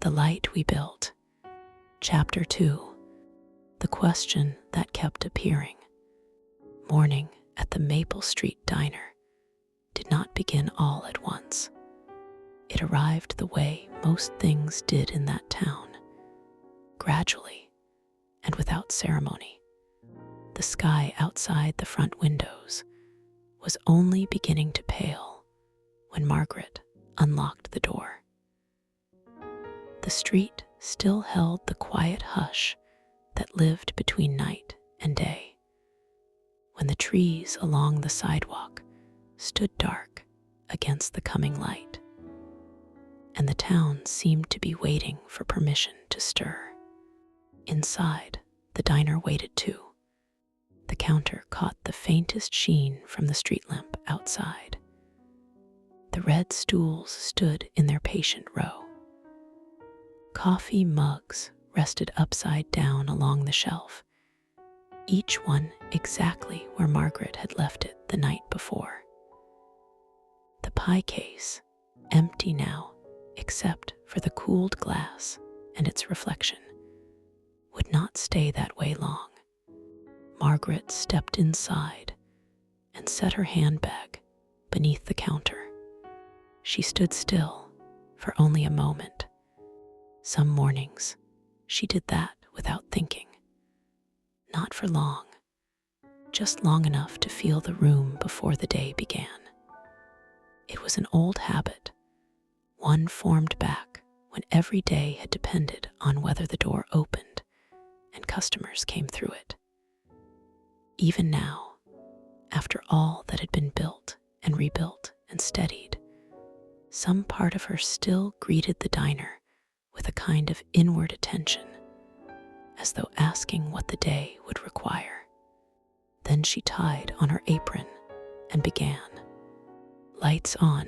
The Light We Built. Chapter 2. The Question That Kept Appearing. Morning at the Maple Street Diner did not begin all at once. It arrived the way most things did in that town, gradually and without ceremony. The sky outside the front windows was only beginning to pale when Margaret unlocked the door. The street still held the quiet hush that lived between night and day, when the trees along the sidewalk stood dark against the coming light, and the town seemed to be waiting for permission to stir. Inside, the diner waited too. The counter caught the faintest sheen from the street lamp outside. The red stools stood in their patient row. Coffee mugs rested upside down along the shelf, each one exactly where Margaret had left it the night before. The pie case, empty now except for the cooled glass and its reflection, would not stay that way long. Margaret stepped inside and set her handbag beneath the counter. She stood still for only a moment. Some mornings, she did that without thinking. Not for long, just long enough to feel the room before the day began. It was an old habit, one formed back when every day had depended on whether the door opened and customers came through it. Even now, after all that had been built and rebuilt and steadied, some part of her still greeted the diner with a kind of inward attention, as though asking what the day would require. Then she tied on her apron and began. Lights on,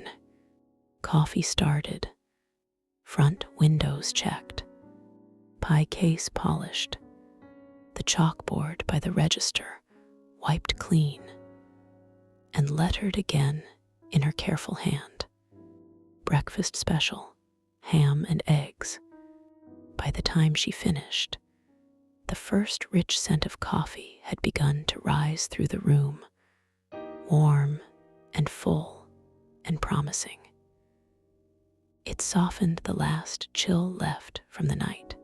coffee started, front windows checked, pie case polished, the chalkboard by the register wiped clean, and lettered again in her careful hand. Breakfast special, ham and eggs. By the time she finished, the first rich scent of coffee had begun to rise through the room, warm and full and promising. It softened the last chill left from the night.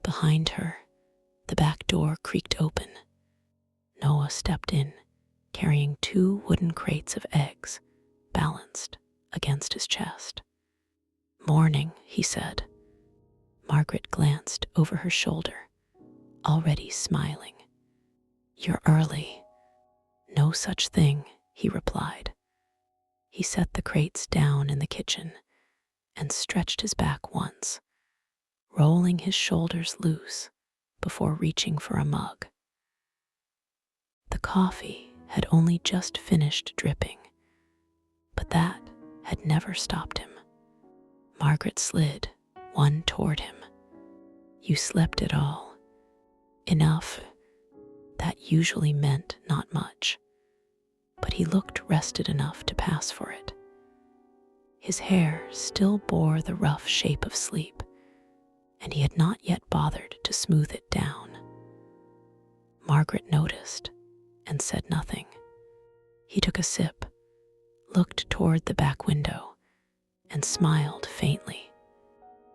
Behind her, the back door creaked open. Noah stepped in, carrying 2 wooden crates of eggs balanced against his chest. "Morning," he said. Margaret glanced over her shoulder, already smiling. "You're early." "No such thing," he replied. He set the crates down in the kitchen and stretched his back once, rolling his shoulders loose before reaching for a mug. The coffee had only just finished dripping, but that had never stopped him. Margaret slid one toward him. "You slept it all." "Enough." That usually meant not much, but he looked rested enough to pass for it. His hair still bore the rough shape of sleep, and he had not yet bothered to smooth it down. Margaret noticed and said nothing. He took a sip, looked toward the back window, and smiled faintly.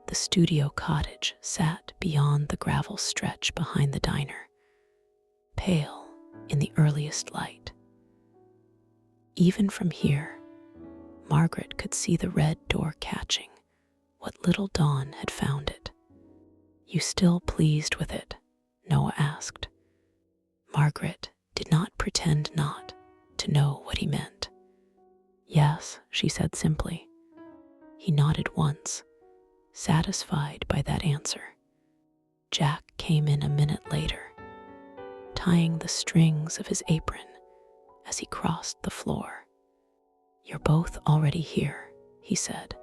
The studio cottage sat beyond the gravel stretch behind the diner, pale in the earliest light. Even from here, Margaret could see the red door catching what little Dawn had found it. "You still pleased with it?" Noah asked. Margaret did not pretend not to know what he meant. "Yes," she said simply. He nodded once, satisfied by that answer. Jack came in a minute later, tying the strings of his apron as he crossed the floor. "You're both already here," he said,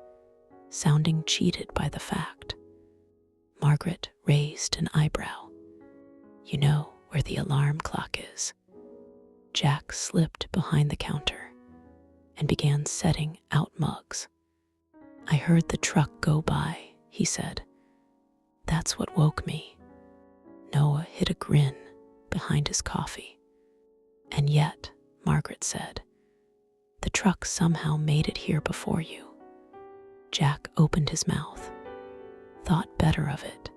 sounding cheated by the fact. Margaret raised an eyebrow. "You know where the alarm clock is." Jack slipped behind the counter and began setting out mugs. "I heard the truck go by," he said. That's what woke me. Noah hid a grin behind his coffee. And yet, Margaret said, the truck somehow made it here before you. Jack opened his mouth, thought better of it,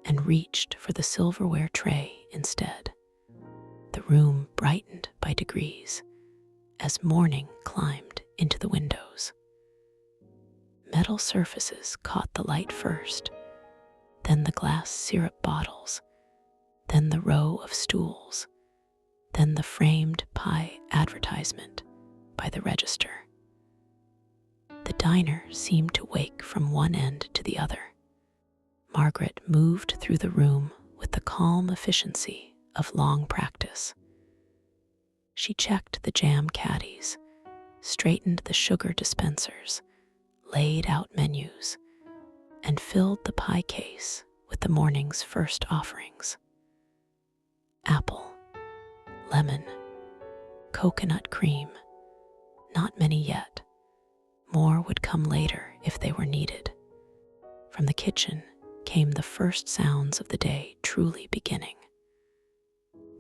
and reached for the silverware tray instead. The room brightened by degrees as morning climbed into the windows. Metal surfaces caught the light first, then the glass syrup bottles, then the row of stools, then the framed pie advertisement by the register. The diner seemed to wake from one end to the other. Margaret moved through the room with the calm efficiency of long practice. She checked the jam caddies, straightened the sugar dispensers, laid out menus, and filled the pie case with the morning's first offerings. Apple, lemon, coconut cream, not many yet. More would come later if they were needed. From the kitchen came the first sounds of the day truly beginning.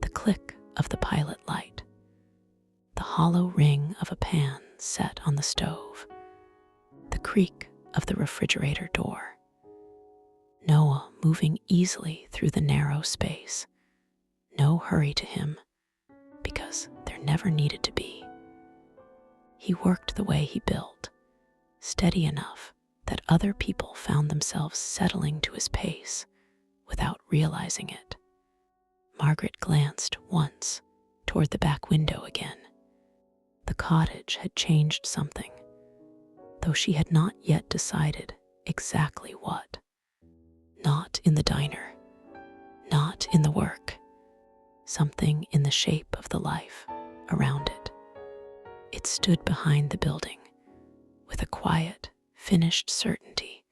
The click of the pilot light, the hollow ring of a pan set on the stove, the creak of the refrigerator door. Noah moving easily through the narrow space. No hurry to him, because there never needed to be. He worked the way he built, steady enough that other people found themselves settling to his pace without realizing it. Margaret glanced once toward the back window again. The cottage had changed something, though she had not yet decided exactly what. Not in the diner, not in the work, something in the shape of the life around it. It stood behind the building with a quiet, finished certainty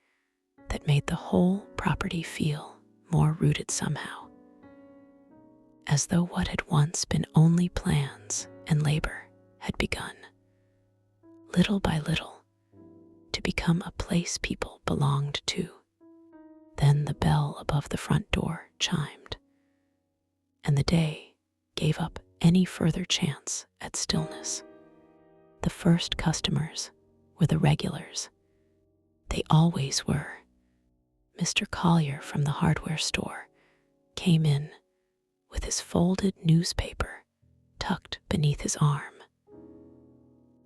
that made the whole property feel more rooted somehow, as though what had once been only plans and labor had begun, little by little, to become a place people belonged to. Then the bell above the front door chimed, and the day gave up any further chance at stillness. The first customers were the regulars. They always were. Mr. Collier from the hardware store came in with his folded newspaper tucked beneath his arm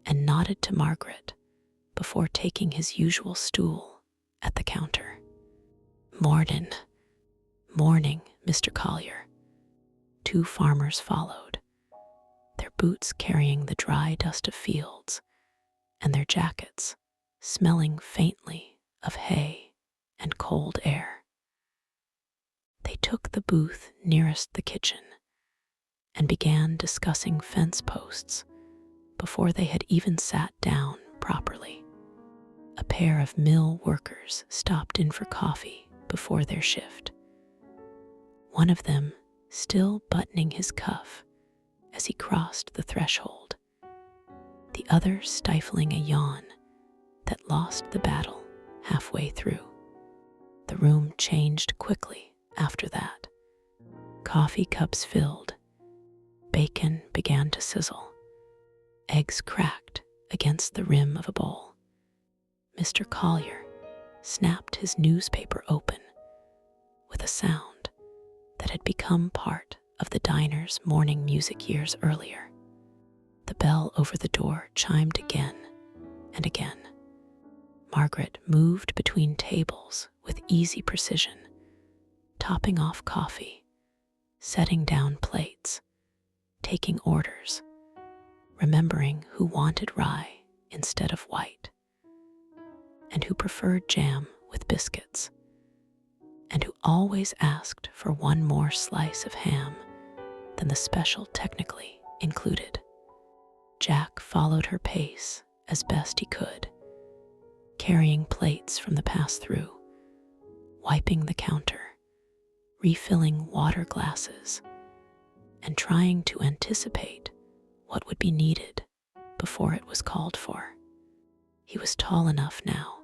and nodded to Margaret before taking his usual stool at the counter. Morning, Mr. Collier. Two farmers followed, their boots carrying the dry dust of fields and their jackets smelling faintly of hay and cold air. They took the booth nearest the kitchen and began discussing fence posts before they had even sat down properly. A pair of mill workers stopped in for coffee before their shift. One of them still buttoning his cuff as he crossed the threshold, the other stifling a yawn that lost the battle halfway through. The room changed quickly after that. Coffee cups filled, bacon began to sizzle, eggs cracked against the rim of a bowl. Mr. Collier snapped his newspaper open with a sound that had become part of the diner's morning music years earlier. The bell over the door chimed again and again. Margaret moved between tables with easy precision, topping off coffee, setting down plates, taking orders, remembering who wanted rye instead of white, and who preferred jam with biscuits, and who always asked for one more slice of ham than the special technically included. Jack followed her pace as best he could, carrying plates from the pass-through, wiping the counter, refilling water glasses, and trying to anticipate what would be needed before it was called for. He was tall enough now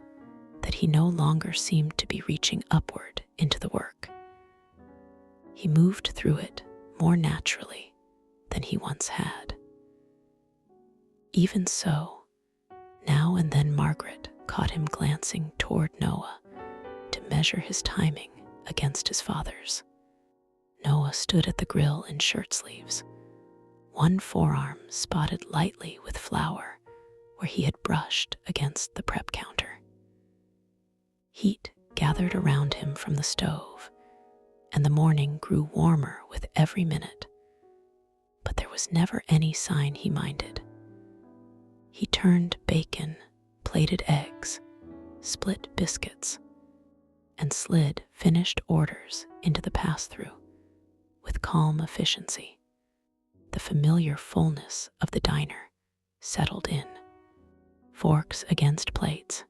that he no longer seemed to be reaching upward into the work. He moved through it more naturally than he once had. Even so, now and then Margaret caught him glancing toward Noah to measure his timing against his father's. Noah stood at the grill in shirt sleeves, one forearm spotted lightly with flour where he had brushed against the prep counter. Heat gathered around him from the stove, and the morning grew warmer with every minute. But there was never any sign he minded. He turned bacon, plated eggs, split biscuits, and slid finished orders into the pass-through with calm efficiency. The familiar fullness of the diner settled in, forks against plates,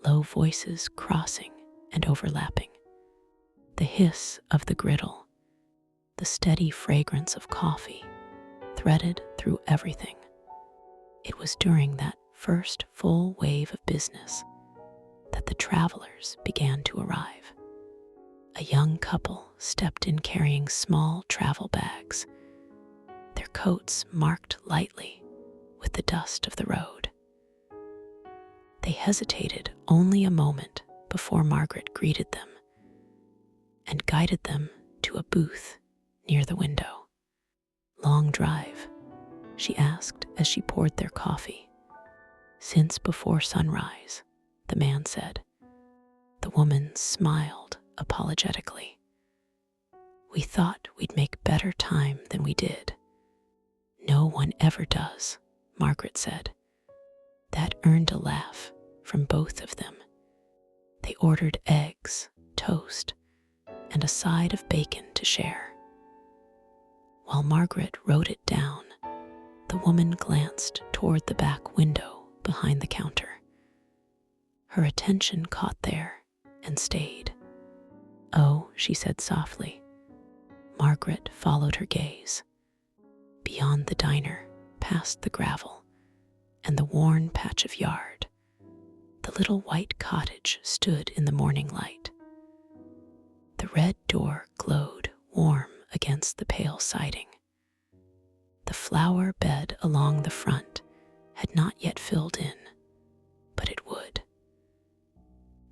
low voices crossing and overlapping, the hiss of the griddle, the steady fragrance of coffee threaded through everything. It was during that first full wave of business that the travelers began to arrive. A young couple stepped in carrying small travel bags, their coats marked lightly with the dust of the road. They hesitated only a moment before Margaret greeted them and guided them to a booth near the window. "Long drive?" she asked as she poured their coffee. "Since before sunrise," the man said. The woman smiled apologetically. "We thought we'd make better time than we did." "No one ever does," Margaret said. That earned a laugh from both of them. They ordered eggs, toast, and a side of bacon to share. While Margaret wrote it down, the woman glanced toward the back window behind the counter. Her attention caught there and stayed. "Oh," she said softly. Margaret followed her gaze. Beyond the diner, past the gravel and the worn patch of yard, the little white cottage stood in the morning light. The red door glowed warm against the pale siding. The flower bed along the front had not yet filled in, but it would.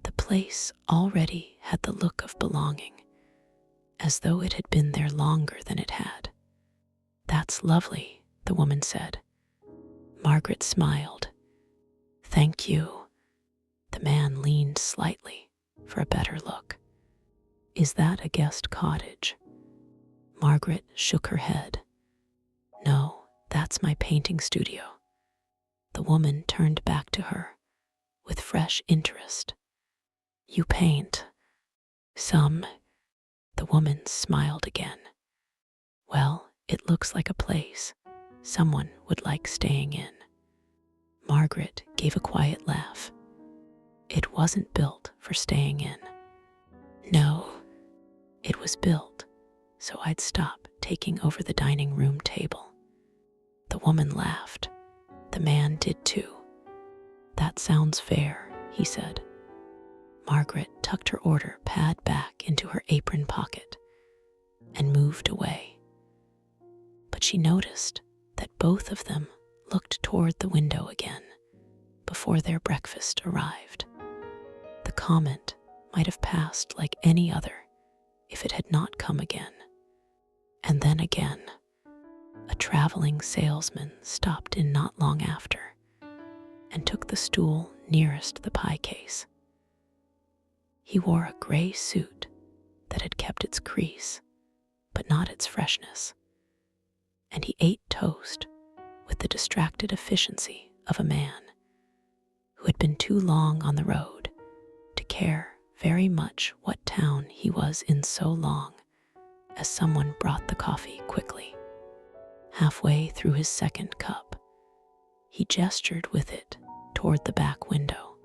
The place already had the look of belonging, as though it had been there longer than it had. "That's lovely," the woman said. Margaret smiled. "Thank you." The man leaned slightly for a better look. "Is that a guest cottage?" Margaret shook her head. "No, that's my painting studio." The woman turned back to her with fresh interest. "You paint?" "Some." The woman smiled again. "Well, it looks like a place someone would like staying in." Margaret gave a quiet laugh. "It wasn't built for staying in." "No, it was built so I'd stop taking over the dining room table." The woman laughed. The man did too. "That sounds fair," he said. Margaret tucked her order pad back into her apron pocket and moved away. But she noticed that both of them looked toward the window again before their breakfast arrived. The comment might have passed like any other if it had not come again. And then again, a traveling salesman stopped in not long after and took the stool nearest the pie case. He wore a gray suit that had kept its crease, but not its freshness, and he ate toast with the distracted efficiency of a man who had been too long on the road to care very much what town he was in so long as someone brought the coffee quickly. Halfway through his second cup, he gestured with it toward the back window.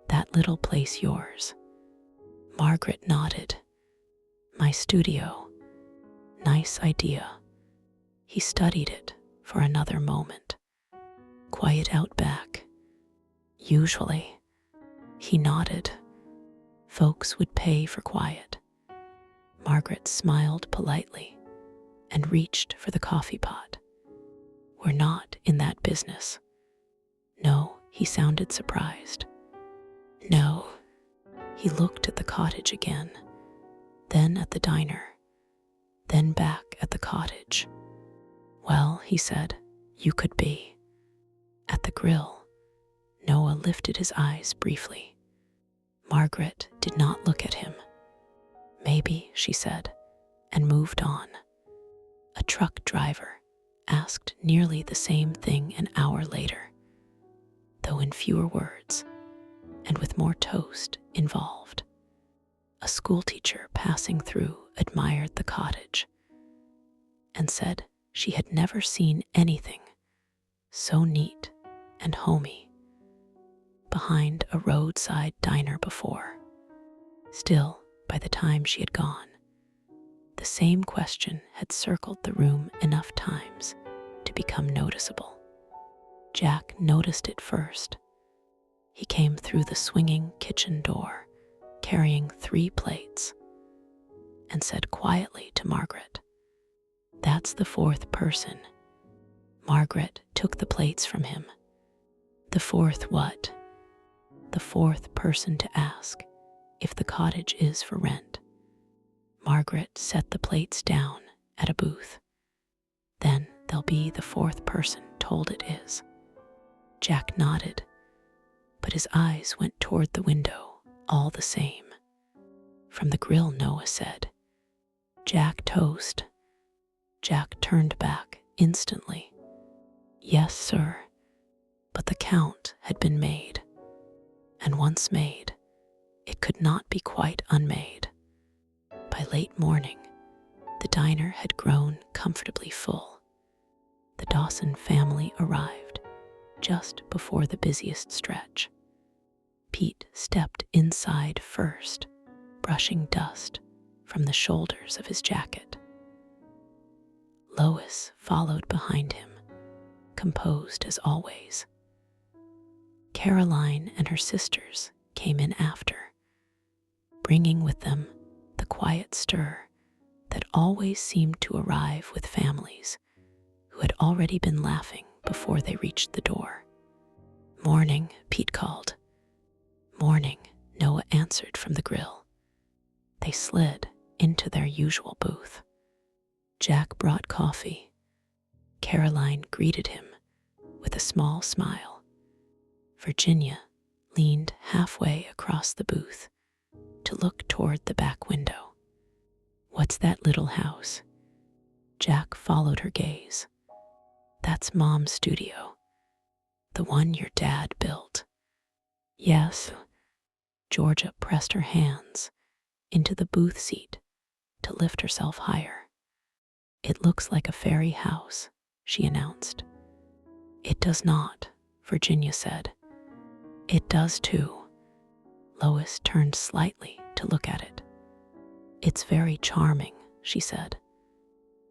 "That little place yours?" Margaret nodded. "My studio. Nice idea." He studied it for another moment. "Quiet out back?" "Usually." He nodded. Folks would pay for quiet. Margaret smiled politely and reached for the coffee pot. We're not in that business. No, he sounded surprised. No. He looked at the cottage again, then at the diner, then back at the cottage. Well, he said, you could be. At the grill, Noah lifted his eyes briefly. Margaret did not look at him. Maybe, she said, and moved on. A truck driver asked nearly the same thing an hour later, though in fewer words and with more toast involved. A schoolteacher passing through admired the cottage and said she had never seen anything so neat and homey behind a roadside diner before. Still, by the time she had gone, the same question had circled the room enough times to become noticeable. Jack noticed it first. He came through the swinging kitchen door, carrying 3 plates, and said quietly to Margaret, "That's the 4th person." Margaret took the plates from him. The 4th what? The 4th person to ask if the cottage is for rent. Margaret set the plates down at a booth. Then they'll be the 4th person told it is. Jack nodded, but his eyes went toward the window all the same. From the grill, Noah said, "Jack toast." Jack turned back instantly. "Yes, sir." But the count had been made, and once made, it could not be quite unmade. By late morning, the diner had grown comfortably full. The Dawson family arrived just before the busiest stretch. Pete stepped inside first, brushing dust from the shoulders of his jacket. Lois followed behind him, composed as always. Caroline and her sisters came in after, bringing with them the quiet stir that always seemed to arrive with families who had already been laughing before they reached the door. "Morning," Pete called. "Morning," Noah answered from the grill. They slid into their usual booth. Jack brought coffee. Caroline greeted him with a small smile. Virginia leaned halfway across the booth to look toward the back window. "What's that little house?" Jack followed her gaze. "That's Mom's studio. The one your dad built." "Yes." Georgia pressed her hands into the booth seat to lift herself higher. "It looks like a fairy house," she announced. "It does not," Virginia said. "It does too." Lois turned slightly to look at it. "It's very charming," she said.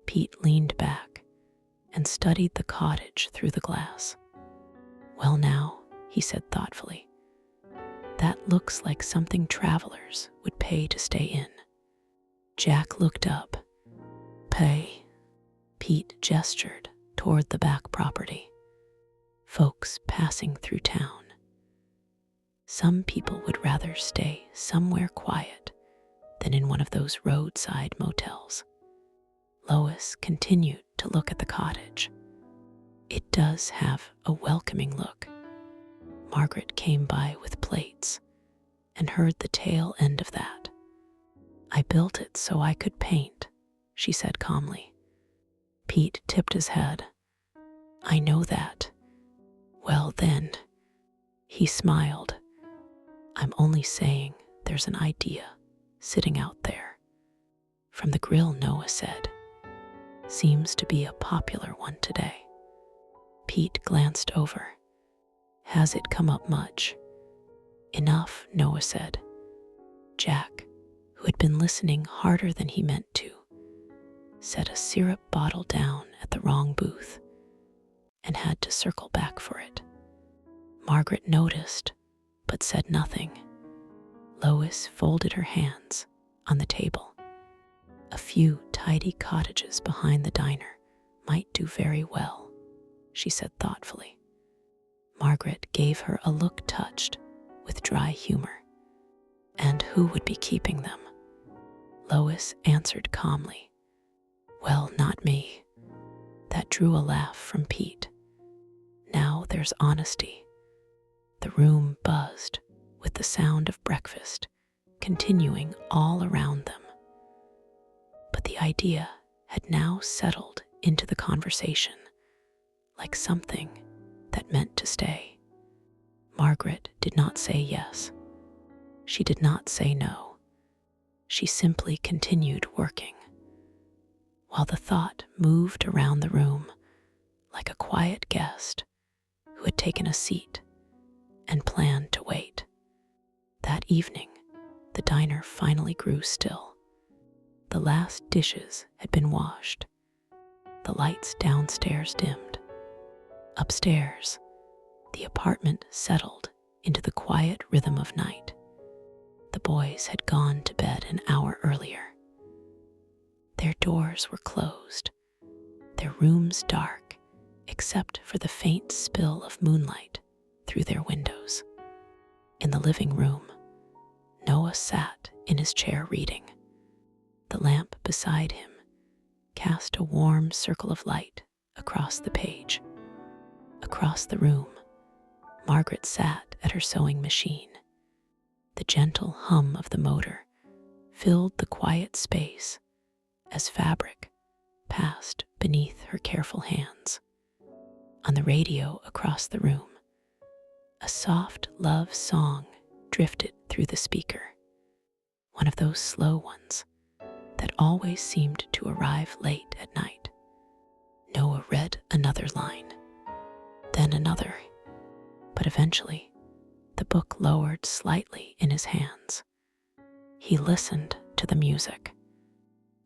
Pete leaned back and studied the cottage through the glass. "Well now," he said thoughtfully, "that looks like something travelers would pay to stay in." Jack looked up. "Pay?" Pete gestured toward the back property. "Folks passing through town. Some people would rather stay somewhere quiet than in one of those roadside motels." Lois continued to look at the cottage. "It does have a welcoming look." Margaret came by with plates and heard the tail end of that. "I built it so I could paint," she said calmly. Pete tipped his head. "I know that." "Well then," he smiled, "I'm only saying there's an idea sitting out there." From the grill, Noah said, "Seems to be a popular one today." Pete glanced over. "Has it come up much?" "Enough," Noah said. Jack, who had been listening harder than he meant to, set a syrup bottle down at the wrong booth and had to circle back for it. Margaret noticed, but said nothing. Lois folded her hands on the table. A few tidy cottages behind the diner might do very well, she said thoughtfully. Margaret gave her a look touched with dry humor. And who would be keeping them? Lois answered calmly. Well, not me. That drew a laugh from Pete. Now there's honesty. The room buzzed with the sound of breakfast continuing all around them. But the idea had now settled into the conversation like something that meant to stay. Margaret did not say yes. She did not say no. She simply continued working, while the thought moved around the room like a quiet guest who had taken a seat and planned to wait. That evening, the diner finally grew still. The last dishes had been washed. The lights downstairs dimmed. Upstairs, the apartment settled into the quiet rhythm of night. The boys had gone to bed an hour earlier. Their doors were closed, their rooms dark, except for the faint spill of moonlight through their windows. In the living room, Noah sat in his chair reading. The lamp beside him cast a warm circle of light across the page. Across the room, Margaret sat at her sewing machine. The gentle hum of the motor filled the quiet space as fabric passed beneath her careful hands. On the radio across the room, a soft love song drifted through the speaker, one of those slow ones that always seemed to arrive late at night. Noah read another line, then another, but eventually the book lowered slightly in his hands. He listened to the music,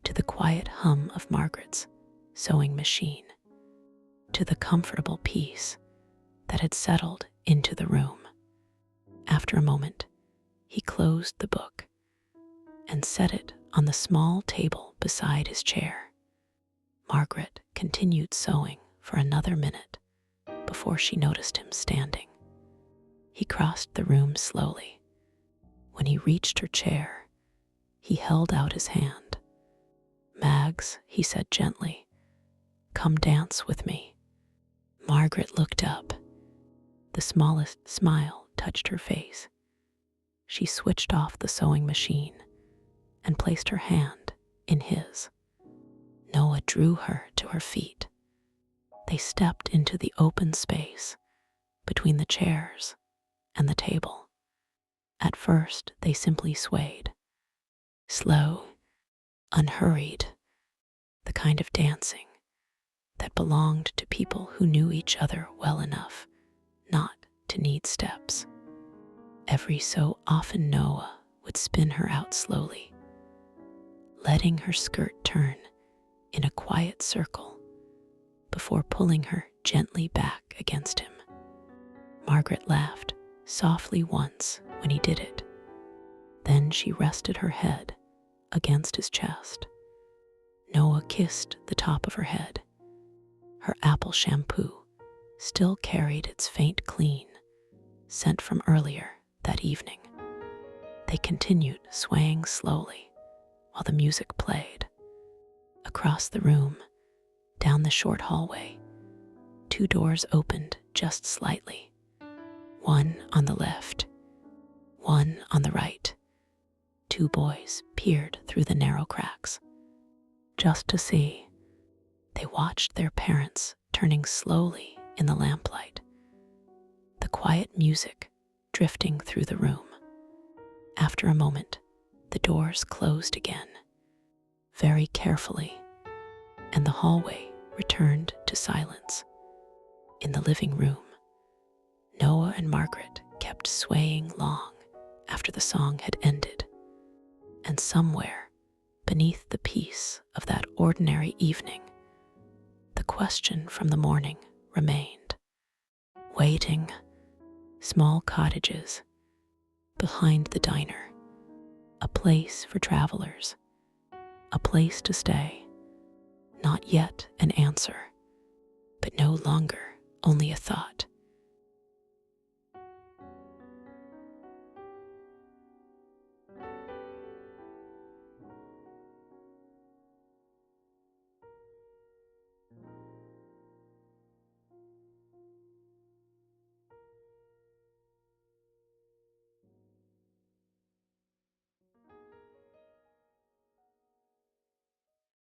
to the quiet hum of Margaret's sewing machine, to the comfortable peace that had settled into the room. After a moment, he closed the book and set it on the small table beside his chair. Margaret continued sewing for another minute before she noticed him standing. He crossed the room slowly. When he reached her chair, he held out his hand. "Mags," he said gently, "come dance with me." Margaret looked up. The smallest smile touched her face. She switched off the sewing machine and placed her hand in his. Noah drew her to her feet. They stepped into the open space between the chairs and the table. At first, they simply swayed. Slow, unhurried, the kind of dancing that belonged to people who knew each other well enough not to need steps. Every so often Noah would spin her out slowly, letting her skirt turn in a quiet circle before pulling her gently back against him. Margaret laughed softly once when he did it. Then she rested her head against his chest. Noah kissed the top of her head. Her apple shampoo still carried its faint clean scent from earlier that evening. They continued swaying slowly while the music played. Across the room, down the short hallway, two doors opened just slightly. One on the left, one on the right. Two boys peered through the narrow cracks. Just to see, they watched their parents turning slowly in the lamplight, the quiet music drifting through the room. After a moment, the doors closed again, very carefully, and the hallway returned to silence. In the living room, Noah and Margaret kept swaying long after the song had ended, and somewhere beneath the peace of that ordinary evening, the question from the morning remained. Waiting, small cottages, behind the diner, a place for travelers, a place to stay. Not yet an answer, but no longer only a thought.